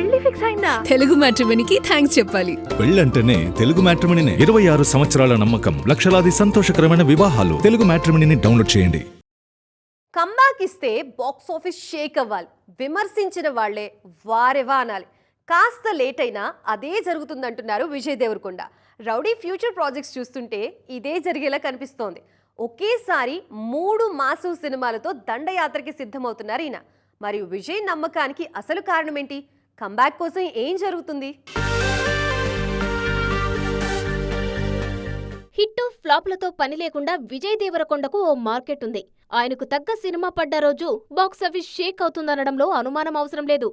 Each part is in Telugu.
పెళ్లి ఫిక్స్ అయిందా? తెలుగు మ్యాట్రిమోనీకి థ్యాంక్స్ చెప్పాలి. పెళ్ళంటేనే తెలుగు మ్యాట్రిమోనీనే. 26 సంవత్సరాల నమ్మకం, లక్షలాది సంతోషకరమైన వివాహాలు. తెలుగు మ్యాట్రిమోనీని డౌన్లోడ్ చేయండి. కంబ్యాక్ ఇస్తే బాక్స్ ఆఫీస్ షేక్ అవ్వాలి, విమర్శించిన వాళ్లే వారెవా అనాలి. కాస్త లేట్ అయినా అదే జరుగుతుందంటున్నారు Vijay Deverakonda. Rowdy future projects చూస్తుంటే ఇదే జరిగేలా కనిపిస్తోంది. ఒకేసారి 3 మాసివ్ సినిమాలతో దండయాత్రకి సిద్ధమవుతున్నారు ఈయన. మరియు విజయ్ నమ్మకానికి అసలు కారణం ఏంటి? కంబ్యాక్ కోసం ఏం జరుగుతుంది? హిట్ ఫ్లాప్లతో పని లేకుండా విజయ్ దేవరకొండకు ఓ మార్కెట్ ఉంది. ఆయనకు తగ్గ సినిమా పడ్డ రోజు బాక్సాఫీస్ షేక్ అవుతుందనడంలో అనుమానం అవసరం లేదు.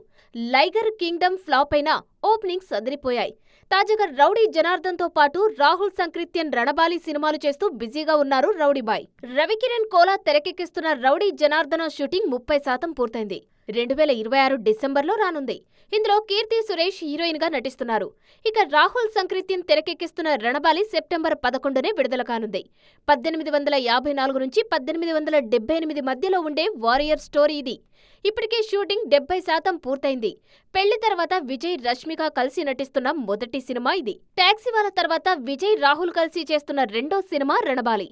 లైగర్ కింగ్డమ్ ఫ్లాప్ అయినా ఓపెనింగ్స్ అదిరిపోయాయి. తాజాగా రౌడీ జనార్దన్తో పాటు రాహుల్ సంకృత్యన్ రణబాలి సినిమాలు చేస్తూ బిజీగా ఉన్నారు రౌడీబాయ్. రవికిరణ్ కోలా తెరకెక్కిస్తున్న రౌడీ జనార్దన షూటింగ్ 30% పూర్తయింది. 2026 డిసెంబర్లో రానుంది. ఇందులో కీర్తి సురేష్ హీరోయిన్ గా నటిస్తున్నారు. ఇక రాహుల్ సంకృత్యన్ తెరకెక్కిస్తున్న రణబాలి సెప్టెంబర్ 11నే విడుదల కానుంది. 1854 నుంచి 1878 మధ్యలో ఉండే వారియర్ స్టోరీ ఇది. ఇప్పటికే షూటింగ్ 70% పూర్తయింది. పెళ్లి తర్వాత విజయ్ రష్మిక కలిసి నటిస్తున్న మొదటి సినిమా ఇది. టాక్సీవాలా తర్వాత విజయ్ రాహుల్ కలిసి చేస్తున్న రెండో సినిమా రణబాలి.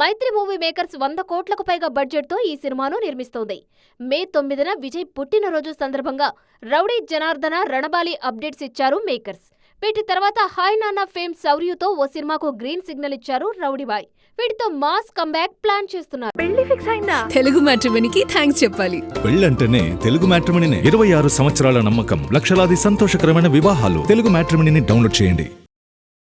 మైత్రి మూవీ మేకర్స్ 100 కోట్లకు పైగా బడ్జెట్తో ఈ సినిమాను నిర్మిస్తోంది. మే 9న విజయ్ పుట్టినరోజు సందర్భంగా రౌడీ జనార్దన రణబాలి అప్డేట్స్ ఇచ్చారు మేకర్స్. వీటి తర్వాత హాయ్ నాన్న ఫేమ్ సౌర్యుతో ఓ సినిమాకు గ్రీన్ సిగ్నల్ ఇచ్చారు రౌడీబాయ్. వీటితో మాస్ కంబ్యాక్ ప్లాన్ చేస్తున్నారు. పెళ్లి ఫిక్స్ అయిందా? తెలుగు మ్యాట్రిమోనీకి థ్యాంక్స్ చెప్పాలి. పెళ్ళంటేనే తెలుగు మ్యాట్రిమోనీనే. 26 సంవత్సరాల నమ్మకం, లక్షలాది సంతోషకరమైన వివాహాలు. తెలుగు మ్యాట్రిమోనీని డౌన్లోడ్ చేయండి.